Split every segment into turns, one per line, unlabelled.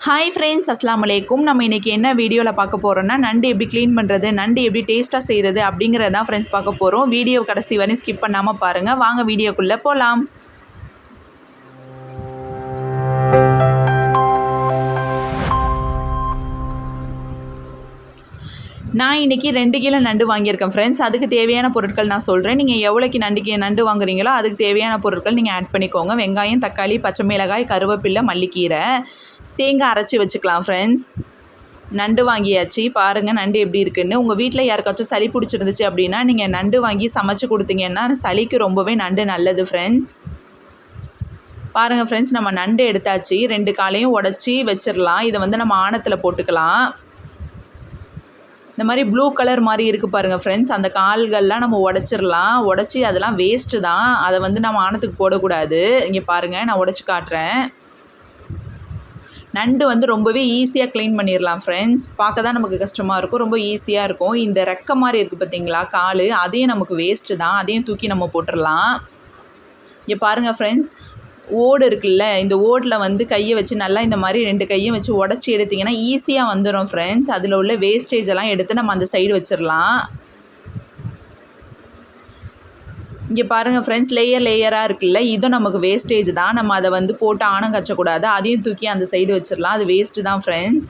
Hi friends, அஸ்ஸலாமு அலைக்கும். நம்ம இன்றைக்கி என்ன வீடியோவில் பார்க்க போகிறோன்னா, நண்டு எப்படி க்ளீன் பண்ணுறது, நண்டு எப்படி டேஸ்ட்டாக செய்கிறது அப்படிங்கிறது தான் ஃப்ரெண்ட்ஸ் பார்க்க போகிறோம். வீடியோ கடைசி வரையும் ஸ்கிப் பண்ணாமல் பாருங்கள். வாங்க வீடியோக்குள்ளே போகலாம். நான் இன்றைக்கி 2 கிலோ நண்டு வாங்கியிருக்கேன் ஃப்ரெண்ட்ஸ். அதுக்கு தேவையான பொருட்கள் நான் சொல்கிறேன். நீங்கள் எவ்வளோக்கு நண்டு வாங்குறீங்களோ அதுக்கு தேவையான பொருட்கள் நீங்கள் ஆட் பண்ணிக்கோங்க. வெங்காயம், தக்காளி, பச்சை மிளகாய், கருவேப்பிலை, மல்லிக்கீரை, தேங்காய் அரைச்சி வச்சுக்கலாம் ஃப்ரெண்ட்ஸ். நண்டு வாங்கியாச்சு. பாருங்கள் நண்டு எப்படி இருக்குன்னு. உங்கள் வீட்டில் யாருக்காச்சும் சளி பிடிச்சிருந்துச்சு அப்படின்னா நீங்கள் நண்டு வாங்கி சமைச்சு கொடுத்தீங்கன்னா சளிக்கு ரொம்பவே நண்டு நல்லது ஃப்ரெண்ட்ஸ். பாருங்கள் ஃப்ரெண்ட்ஸ், நம்ம நண்டு எடுத்தாச்சு. 2 காலையும் உடச்சி வச்சிடலாம். இதை நம்ம ஆணத்தில் போட்டுக்கலாம். இந்த மாதிரி ப்ளூ கலர் மாதிரி இருக்குது பாருங்கள் ஃப்ரெண்ட்ஸ். அந்த கால்கள்லாம் நம்ம உடச்சிடலாம். உடச்சி அதெல்லாம் வேஸ்ட்டு தான். அதை நம்ம ஆணத்துக்கு போடக்கூடாது. இங்கே பாருங்கள், நான் உடச்சி காட்டுறேன். நண்டு ரொம்பவே ஈஸியாக க்ளீன் பண்ணிடலாம் ஃப்ரெண்ட்ஸ். பார்க்க தான் நமக்கு கஷ்டமாக இருக்கும், ரொம்ப ஈஸியாக இருக்கும். இந்த ரெக்கை மாதிரி இருக்குது பார்த்தீங்களா கால், அதையும் நமக்கு வேஸ்ட்டு தான். அதையும் தூக்கி நம்ம போட்டுடலாம். இங்கே பாருங்கள் ஃப்ரெண்ட்ஸ், ஓடு இருக்குல்ல, இந்த ஓடில் கையை வச்சு நல்லா இந்த மாதிரி 2 கையும் வச்சு உடச்சி எடுத்திங்கன்னா ஈஸியாக வந்துடும் ஃப்ரெண்ட்ஸ். அதில் உள்ள வேஸ்டேஜ் எல்லாம் எடுத்து நம்ம அந்த சைடு வச்சிடலாம். இங்கே பாருங்கள் ஃப்ரெண்ட்ஸ், லேயராக இருக்குல்ல, இதுவும் நமக்கு வேஸ்டேஜ் தான். நம்ம அதை போட்டு ஆணம் கச்சக்கூடாது. அதையும் தூக்கி அந்த சைடு வச்சிடலாம். அது வேஸ்ட்டு தான் ஃப்ரெண்ட்ஸ்.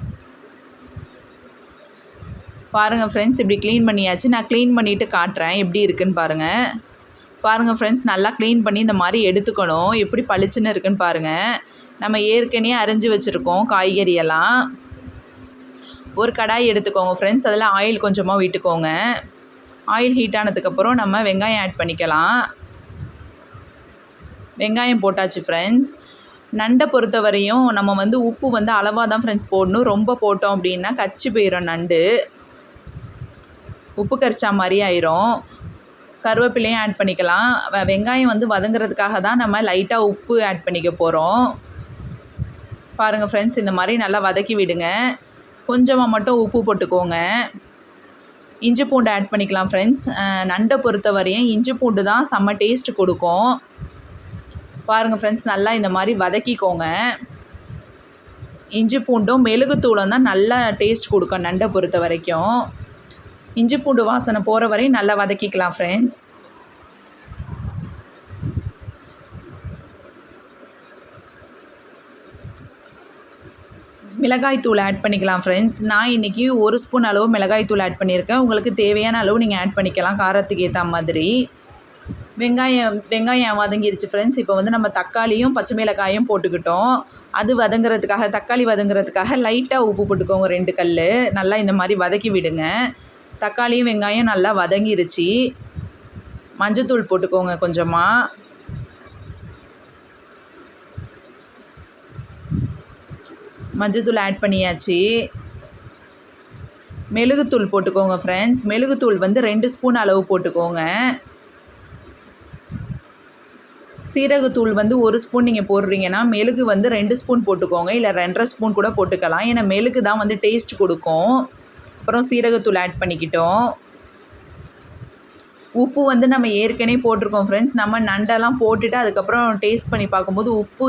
பாருங்கள் ஃப்ரெண்ட்ஸ், இப்படி க்ளீன் பண்ணியாச்சு. நான் க்ளீன் பண்ணிவிட்டு காட்டுறேன் எப்படி இருக்குன்னு பாருங்கள். பாருங்கள் ஃப்ரெண்ட்ஸ், நல்லா க்ளீன் பண்ணி இந்த மாதிரி எடுத்துக்கணும். எப்படி பளிச்சுன்னு இருக்குன்னு பாருங்கள். நம்ம ஏற்கனவே அரிஞ்சு வச்சுருக்கோம் காய்கறியெல்லாம். ஒரு கடாய் எடுத்துக்கோங்க ஃப்ரெண்ட்ஸ். அதில் ஆயில் கொஞ்சமாக விட்டுக்கோங்க. ஆயில் ஹீட் ஆனதுக்கப்புறம் நம்ம வெங்காயம் ஆட் பண்ணிக்கலாம். வெங்காயம் போட்டாச்சு ஃப்ரெண்ட்ஸ். நண்டை பொறுத்த வரையும் நம்ம உப்பு அளவாக தான் ஃப்ரெண்ட்ஸ் போடணும். ரொம்ப போட்டோம் அப்படின்னா கச்சி போயிடும் நண்டு, உப்பு கரிச்சா மாதிரி ஆயிரும். கருவேப்பிலையும் ஆட் பண்ணிக்கலாம். வெங்காயம் வதங்குறதுக்காக தான் நம்ம லைட்டாக உப்பு ஆட் பண்ணிக்க போகிறோம். பாருங்கள் ஃப்ரெண்ட்ஸ், இந்த மாதிரி நல்லா வதக்கி விடுங்க. கொஞ்சமாக மட்டும் உப்பு போட்டுக்கோங்க. இஞ்சி பூண்டு ஆட் பண்ணிக்கலாம் ஃப்ரெண்ட்ஸ். நண்டை பொறுத்த வரையும் இஞ்சி பூண்டு தான் செம்ம டேஸ்ட் கொடுக்கும். பாருங்கள் ஃப்ரெண்ட்ஸ், நல்லா இந்த மாதிரி வதக்கிக்கோங்க. இஞ்சி பூண்டும் மெழுகுத்தூளும் தான் நல்லா டேஸ்ட் கொடுக்கும் நண்டை பொறுத்த வரைக்கும். இஞ்சி பூண்டு வாசனை போகிற வரையும் நல்லா வதக்கிக்கலாம் ஃப்ரெண்ட்ஸ். மிளகாய்த்தூள் ஆட் பண்ணிக்கலாம் ஃப்ரெண்ட்ஸ். நான் இன்றைக்கி 1 ஸ்பூன் அளவு மிளகாய்த்தூள் ஆட் பண்ணியிருக்கேன். உங்களுக்கு தேவையான அளவு நீங்கள் ஆட் பண்ணிக்கலாம் காரத்துக்கு ஏற்ற மாதிரி. வெங்காயம் வதங்கிருச்சு ஃப்ரெண்ட்ஸ். இப்போ நம்ம தக்காளியும் பச்சை மிளகாயும் போட்டுக்கிட்டோம். அது வதங்குறதுக்காக, தக்காளி வதங்குறதுக்காக லைட்டாக உப்பு போட்டுக்கோங்க 2 கல். நல்லா இந்த மாதிரி வதக்கி விடுங்க. தக்காளியும் வெங்காயம் நல்லா வதங்கிருச்சு. மஞ்சத்தூள் போட்டுக்கோங்க கொஞ்சமாக. மஞ்சத்தூள் ஆட் பண்ணியாச்சு. மெழுகுத்தூள் போட்டுக்கோங்க ஃப்ரெண்ட்ஸ். மெழுகுத்தூள் 2 ஸ்பூன் அளவு போட்டுக்கோங்க. சீரகத்தூள் 1 ஸ்பூன் நீங்கள் போடுறீங்கன்னா மெழுகு 2 ஸ்பூன் போட்டுக்கோங்க. இல்லை 2.5 ஸ்பூன் கூட போட்டுக்கலாம். ஏன்னா மெழுகு தான் டேஸ்ட் கொடுக்கும். அப்புறம் சீரகத்தூள் ஆட் பண்ணிக்கிட்டோம். உப்பு நம்ம ஏற்கனவே போட்டிருக்கோம் ஃப்ரெண்ட்ஸ். நம்ம நண்டெல்லாம் போட்டுட்டு அதுக்கப்புறம் டேஸ்ட் பண்ணி பார்க்கும்போது உப்பு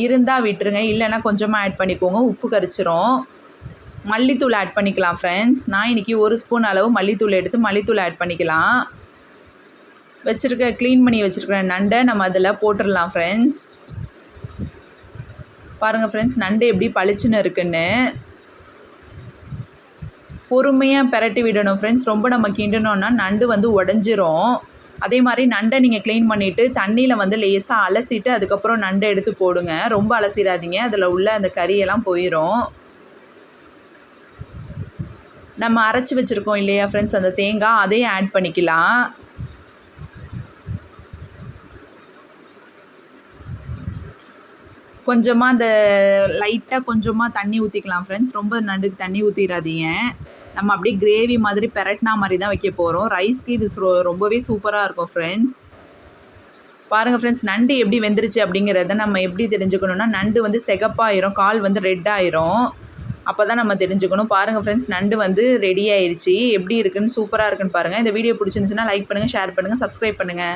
இருந்தால் விட்டுருங்க, இல்லைன்னா கொஞ்சமாக ஆட் பண்ணிக்கோங்க, உப்பு கரிச்சிரும். மல்லித்தூள் ஆட் பண்ணிக்கலாம் ஃப்ரெண்ட்ஸ். நான் இன்றைக்கி 1 ஸ்பூன் அளவு மல்லித்தூள் எடுத்து மல்லித்தூள் ஆட் பண்ணிக்கலாம். க்ளீன் பண்ணி வச்சுருக்கிற நண்டை நம்ம அதில் போட்டுடலாம் ஃப்ரெண்ட்ஸ். பாருங்கள் ஃப்ரெண்ட்ஸ், நண்டு எப்படி பளிச்சுன்னு இருக்குன்னு. பொறுமையாக பிரட்டி விடணும் ஃப்ரெண்ட்ஸ். ரொம்ப நம்ம கிண்டணுன்னா நண்டு உடஞ்சிரும். அதே மாதிரி நண்டை நீங்கள் க்ளீன் பண்ணிவிட்டு தண்ணியில் லேசாக அலசிட்டு அதுக்கப்புறம் நண்டை எடுத்து போடுங்க. ரொம்ப அலசிடாதீங்க, அதில் உள்ள அந்த கறியெல்லாம் போயிடும். நம்ம அரைச்சி வச்சுருக்கோம் இல்லையா ஃப்ரெண்ட்ஸ், அந்த தேங்காய் அதையும் ஆட் பண்ணிக்கலாம். கொஞ்சமாக அந்த லைட்டாக கொஞ்சமாக தண்ணி ஊற்றிக்கலாம் ஃப்ரெண்ட்ஸ். ரொம்ப நண்டுக்கு தண்ணி ஊற்றிடாதீங்க. நம்ம அப்படியே கிரேவி மாதிரி பெரட்டினா மாதிரி தான் வைக்க போகிறோம். ரைஸ்க்கு இது ரொம்பவே சூப்பராக இருக்கும் ஃப்ரெண்ட்ஸ். பாருங்கள் ஃப்ரெண்ட்ஸ், நண்டு எப்படி வெந்துருச்சு அப்படிங்கிறத நம்ம எப்படி தெரிஞ்சுக்கணுன்னா, நண்டு சிகப்பாயிரும், கால் ரெட் ஆயிரும். அப்போ தான் நம்ம தெரிஞ்சுக்கணும். பாருங்கள் ஃப்ரெண்ட்ஸ், நண்டு ரெடி ஆயிடுச்சு. எப்படி இருக்குன்னு, சூப்பராக இருக்குன்னு பாருங்கள். இந்த வீடியோ பிடிச்சிருந்துச்சுன்னா லைக் பண்ணுங்கள், ஷேர் பண்ணுங்கள், சப்ஸ்கிரைப் பண்ணுங்கள்.